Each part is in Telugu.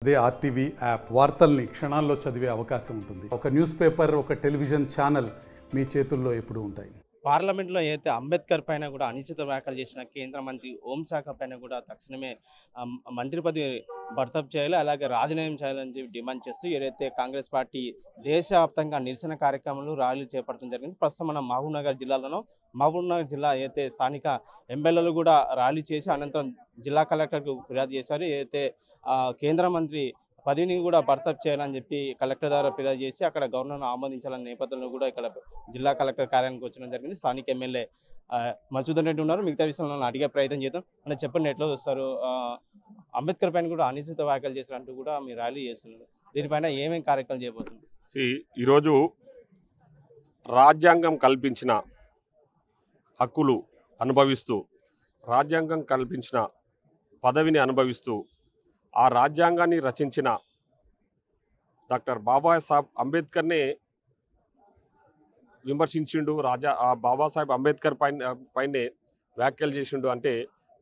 అదే ఆర్టీవీ యాప్ వార్తల్ని క్షణాల్లో చదివే అవకాశం ఉంటుంది. ఒక న్యూస్ పేపర్, ఒక టెలివిజన్ ఛానల్ మీ చేతుల్లో ఎప్పుడూ ఉంటాయి. పార్లమెంట్లో ఏదైతే అంబేద్కర్ పైన కూడా అనుచిత వ్యాఖ్యలు చేసిన కేంద్ర మంత్రి హోంశాఖ పైన కూడా తక్షణమే మంత్రి పదవి బర్తరఫ్ చేయాలి, అలాగే రాజీనామా చేయాలని చెప్పి డిమాండ్ చేస్తూ ఏదైతే కాంగ్రెస్ పార్టీ దేశవ్యాప్తంగా నిరసన కార్యక్రమాలు ర్యాలీలు చేపట్టడం జరిగింది. ప్రస్తుతం మనం మహబూబ్నగర్ జిల్లాలోనూ మహబూబ్నగర్ జిల్లా ఏదైతే స్థానిక ఎమ్మెల్యేలు కూడా ర్యాలీ చేసి అనంతరం జిల్లా కలెక్టర్కు ఫిర్యాదు చేశారు. ఏదైతే కేంద్ర మంత్రి పదవిని కూడా బర్తరఫ్ చేయాలని చెప్పి కలెక్టర్ ద్వారా ఫిర్యాదు చేసి అక్కడ గవర్నర్ను ఆమోదించాలనే నేపథ్యంలో కూడా ఇక్కడ జిల్లా కలెక్టర్ కార్యాలయానికి వచ్చడం జరిగింది. స్థానిక ఎమ్మెల్యే మధుసూదన్ రెడ్డి ఉన్నారు. మిగతా విషయంలో అడిగే ప్రయత్నం చేద్దాం. అంటే చెప్పండి, ఎట్లా చూస్తారు? అంబేద్కర్ పైన కూడా అనుచిత వ్యాఖ్యలు చేసినట్టు కూడా మీరు ర్యాలీ చేస్తున్నారు. దీనిపైన ఏమేమి కార్యక్రమాలు చేయబోతున్నారు? ఈరోజు రాజ్యాంగం కల్పించిన హక్కులు అనుభవిస్తూ, రాజ్యాంగం కల్పించిన పదవిని అనుభవిస్తూ ఆ రాజ్యాంగాన్ని రచించిన డాక్టర్ బాబాసాహెబ్ అంబేద్కర్నే విమర్శించిండు. ఆ బాబాసాహెబ్ అంబేద్కర్ పైనే వ్యాఖ్యలు చేసిండు అంటే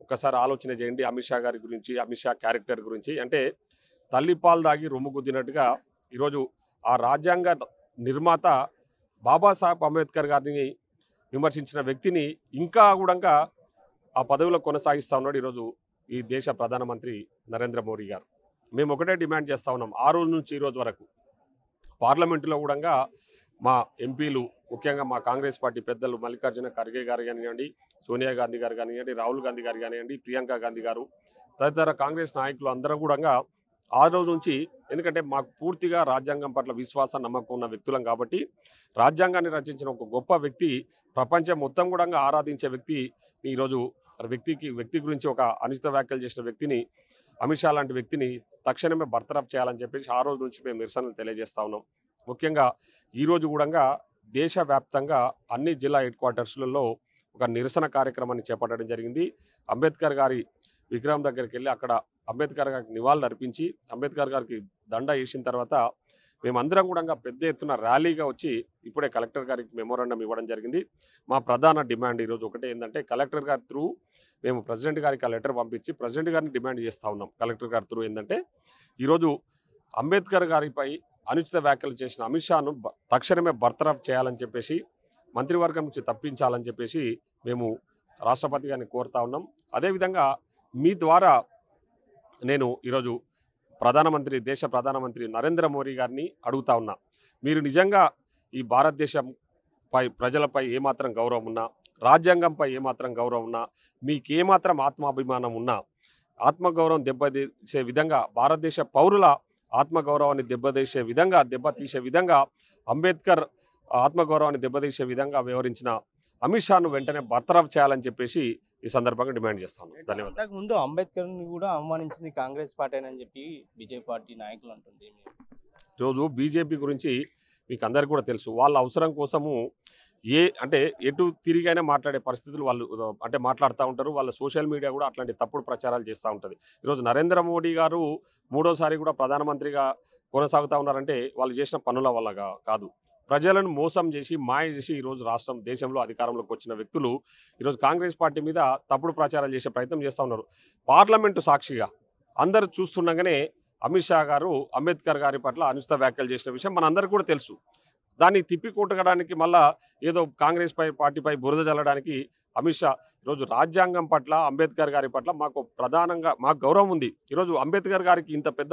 ఒకసారి ఆలోచన చేయండి. అమిత్ షా గారి గురించి, అమిత్ షా క్యారెక్టర్ గురించి. అంటే తల్లిపాలు దాగి రొమ్ము గుద్దినట్టుగా ఈరోజు ఆ రాజ్యాంగ నిర్మాత బాబాసాహెబ్ అంబేద్కర్ గారిని విమర్శించిన వ్యక్తిని ఇంకా కూడా ఆ పదవిలో కొనసాగిస్తూ ఉన్నాడు ఈరోజు ఈ దేశ ప్రధానమంత్రి నరేంద్ర మోడీ గారు. మేము ఒకటే డిమాండ్ చేస్తూ ఉన్నాం. ఆ రోజు నుంచి ఈ రోజు వరకు పార్లమెంటులో కూడా మా ఎంపీలు, ముఖ్యంగా మా కాంగ్రెస్ పార్టీ పెద్దలు మల్లికార్జున ఖర్గే గారు కానివ్వండి, సోనియా గాంధీ గారు కానివ్వండి, రాహుల్ గాంధీ గారు కానివ్వండి, ప్రియాంక గాంధీ గారు, తదితర కాంగ్రెస్ నాయకులు అందరూ కూడా ఆ రోజు నుంచి, ఎందుకంటే మాకు పూర్తిగా రాజ్యాంగం పట్ల విశ్వాసం, నమ్మకం ఉన్న వ్యక్తులం కాబట్టి రాజ్యాంగాన్ని రచించిన ఒక గొప్ప వ్యక్తి, ప్రపంచం మొత్తం కూడా ఆరాధించే వ్యక్తి ఈరోజు వ్యక్తి గురించి ఒక అనుచిత వ్యాఖ్యలు చేసిన వ్యక్తిని, అమిత్ షా లాంటి వ్యక్తిని తక్షణమే బర్తరఫ్ చేయాలని చెప్పేసి ఆ రోజు నుంచి మేము నిరసనలు తెలియజేస్తా ఉన్నాం. ముఖ్యంగా ఈరోజు కూడా దేశవ్యాప్తంగా అన్ని జిల్లా హెడ్ క్వార్టర్స్లలో ఒక నిరసన కార్యక్రమాన్ని చేపట్టడం జరిగింది. అంబేద్కర్ గారి విగ్రహం దగ్గరికి వెళ్ళి అక్కడ అంబేద్కర్ గారికి నివాళులు అర్పించి, అంబేద్కర్ గారికి దండ వేసిన తర్వాత మేమందరం కూడా పెద్ద ఎత్తున ర్యాలీగా వచ్చి ఇప్పుడే కలెక్టర్ గారికి మెమోరాండం ఇవ్వడం జరిగింది. మా ప్రధాన డిమాండ్ ఈరోజు ఒకటే ఏంటంటే, కలెక్టర్ గారి త్రూ మేము ప్రెసిడెంట్ గారికి ఆ లెటర్ పంపించి ప్రెసిడెంట్ గారిని డిమాండ్ చేస్తూ ఉన్నాం. కలెక్టర్ గారి త్రూ ఏంటంటే, ఈరోజు అంబేద్కర్ గారిపై అనుచిత వ్యాఖ్యలు చేసిన అమిత్ షాను తక్షణమే బర్తరఫ్ చేయాలని చెప్పేసి, మంత్రివర్గం నుంచి తప్పించాలని చెప్పేసి మేము రాష్ట్రపతి గారిని కోరుతా ఉన్నాం. అదేవిధంగా మీ ద్వారా నేను ఈరోజు దేశ ప్రధానమంత్రి నరేంద్ర మోడీ గారిని అడుగుతా ఉన్నా, మీరు నిజంగా ఈ భారతదేశంపై, ప్రజలపై ఏమాత్రం గౌరవం ఉన్నా, రాజ్యాంగంపై ఏమాత్రం గౌరవం ఉన్నా, మీకేమాత్రం ఆత్మాభిమానం ఉన్నా, ఆత్మగౌరవం దెబ్బతీసే విధంగా, భారతదేశ పౌరుల ఆత్మగౌరవాన్ని దెబ్బతీసే విధంగా అంబేద్కర్ ఆత్మగౌరవాన్ని దెబ్బతీసే విధంగా వ్యవహరించిన అమిత్ షాను వెంటనే బర్తరఫ్ చేయాలని చెప్పేసి ఈ సందర్భంగా డిమాండ్ చేస్తాను. ధన్యవాదాలు. ముందు అంబేద్కర్ని కూడా అవమానించింది కాంగ్రెస్ పార్టీ అని చెప్పి బీజేపీ పార్టీ నాయకులు అంటుంది. ఈరోజు బీజేపీ గురించి మీకు అందరికీ కూడా తెలుసు. వాళ్ళ అవసరం కోసము ఎటు తిరిగైనా మాట్లాడే పరిస్థితులు వాళ్ళు మాట్లాడుతూ ఉంటారు. వాళ్ళ సోషల్ మీడియా కూడా అట్లాంటి తప్పుడు ప్రచారాలు చేస్తూ ఉంటుంది. ఈరోజు నరేంద్ర మోడీ గారు మూడోసారి కూడా ప్రధానమంత్రిగా కొనసాగుతూ ఉన్నారంటే వాళ్ళు చేసిన పనుల వల్ల కాదు. ప్రజలను మోసం చేసి, మాయ చేసి ఈరోజు దేశంలో అధికారంలోకి వచ్చిన వ్యక్తులు ఈరోజు కాంగ్రెస్ పార్టీ మీద తప్పుడు ప్రచారాలు చేసే ప్రయత్నం చేస్తూ ఉన్నారు. పార్లమెంటు సాక్షిగా అందరూ చూస్తుండగానే అమిత్ షా గారు అంబేద్కర్ గారి పట్ల అనుచిత వ్యాఖ్యలు చేసిన విషయం మనందరికీ కూడా తెలుసు. దాన్ని తిప్పికొట్టడానికి మళ్ళా ఏదో కాంగ్రెస్ పార్టీపై బురద జల్లడానికి అమిత్ షా ఈరోజు రాజ్యాంగం పట్ల, అంబేద్కర్ గారి పట్ల మాకు గౌరవం ఉంది. ఈరోజు అంబేద్కర్ గారికి ఇంత పెద్ద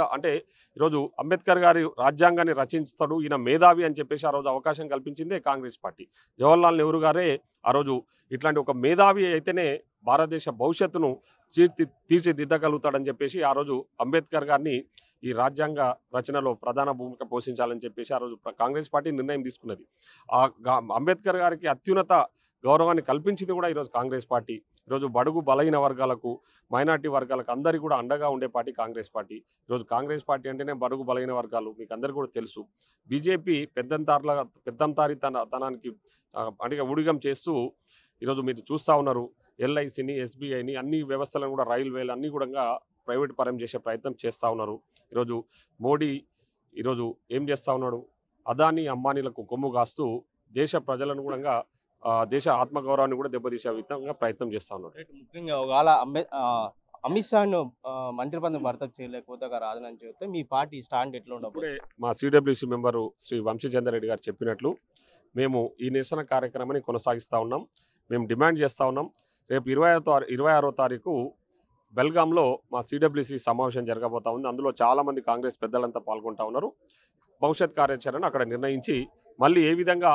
ఈరోజు అంబేద్కర్ గారి రాజ్యాంగాన్ని రచించాడు, ఈయన మేధావి అని చెప్పేసి ఆ రోజు అవకాశం కల్పించిందే కాంగ్రెస్ పార్టీ. జవహర్లాల్ నెహ్రూ గారే ఆ రోజు ఇట్లాంటి ఒక మేధావి అయితేనే భారతదేశ భవిష్యత్తును తీర్చిదిద్దగలుగుతాడని చెప్పేసి ఆ రోజు అంబేద్కర్ గారిని ఈ రాజ్యాంగ రచనలో ప్రధాన భూమిక పోషించాలని చెప్పేసి ఆ రోజు కాంగ్రెస్ పార్టీ నిర్ణయం తీసుకున్నది. అంబేద్కర్ గారికి అత్యున్నత గౌరవాన్ని కల్పించింది కూడా ఈరోజు కాంగ్రెస్ పార్టీ. ఈరోజు బడుగు బలహీన వర్గాలకు, మైనార్టీ వర్గాలకు అందరికీ కూడా అండగా ఉండే పార్టీ కాంగ్రెస్ పార్టీ. ఈరోజు కాంగ్రెస్ పార్టీ అంటేనే బడుగు బలహీన వర్గాలు మీకు అందరికీ కూడా తెలుసు. బీజేపీ పెద్దంతారితనానికి ఊడిగం చేస్తూ ఈరోజు మీరు చూస్తూ ఉన్నారు. ఎల్ఐసిని, ఎస్బీఐని, అన్ని వ్యవస్థలను కూడా, రైల్వేలు అన్నీ కూడా ప్రైవేట్ పరం చేసే ప్రయత్నం చేస్తూ ఉన్నారు. ఈరోజు మోడీ ఏం చేస్తూ ఉన్నాడు? అదానీ, అంబానీలకు కొమ్ము కాస్తూ దేశ ప్రజలను కూడా, దేశ ఆత్మగౌరవాన్ని కూడా దెబ్బతీసే విధంగా ప్రయత్నం చేస్తూ ఉన్నారు. ముఖ్యంగా ఒకవేళ అమిత్ షాను మంత్రి పదవి బర్తరఫ్ చేయలేకపోతే ఒక రాజీనామా చేస్తే మీ పార్టీ స్టాండ్ ఎట్లా ఉండదు? ఇప్పుడే మా సిడబ్ల్యూసి మెంబరు శ్రీ వంశీచంద్ర రెడ్డి గారు చెప్పినట్లు మేము ఈ నిరసన కార్యక్రమాన్ని కొనసాగిస్తూ ఉన్నాం. మేము డిమాండ్ చేస్తూ ఉన్నాం. రేపు 26వ తారీఖు బెల్గాంలో మా సిడబ్ల్యూసి సమావేశం జరగబోతా ఉంది. అందులో చాలామంది కాంగ్రెస్ పెద్దలంతా పాల్గొంటా ఉన్నారు. భవిష్యత్ కార్యాచరణ అక్కడ నిర్ణయించి మళ్ళీ ఏ విధంగా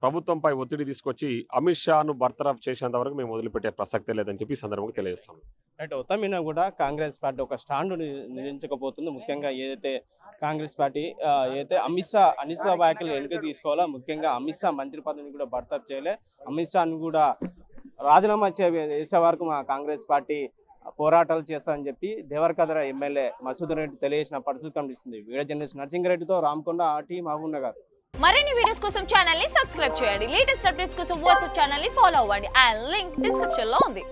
ప్రభుత్వంపై ఒత్తిడి తీసుకొచ్చి అమిత్ షాను బర్తరఫ్ చేసేంత వరకు మేము వదిలిపెట్టే ప్రసక్తే లేదని చెప్పి ఈ సందర్భంగా తెలియజేస్తాం. అంటే ఉత్తమినా కూడా కాంగ్రెస్ పార్టీ ఒక స్టాండ్ నిర్ణయించకపోతుంది. ముఖ్యంగా ఏదైతే కాంగ్రెస్ పార్టీ ఏదైతే అమిత్ షా వ్యాఖ్యలు వెనుక తీసుకోవాలా, ముఖ్యంగా అమిత్ షా మంత్రి పదవిని కూడా బర్తరఫ్ చేయలే, అమిత్ షాను కూడా రాజీనామా చేసే వరకు మా కాంగ్రెస్ పార్టీ పోరాటాలు చేస్తారని చెప్పి దేవరకద్ర ఎమ్మెల్యే మసూద్ రెడ్డి తెలియజేసిన పరిస్థితి కనిపిస్తుంది. వీడియో జర్నలిస్ట్ నర్సింగ్-రెడ్డితో రామకొండ, ఆర్టీ, మహబూబ్ నగర్. మరిన్ని వీడియోస్ కోసం ఛానల్ ని సబ్స్క్రైబ్ చేయండి. లేటెస్ట్ అప్డేట్స్ కోసం వాట్సాప్ ఛానల్ ని ఫాలో అవ్వండి. ఆ లింక్ డిస్క్రిప్షన్ లో ఉంది.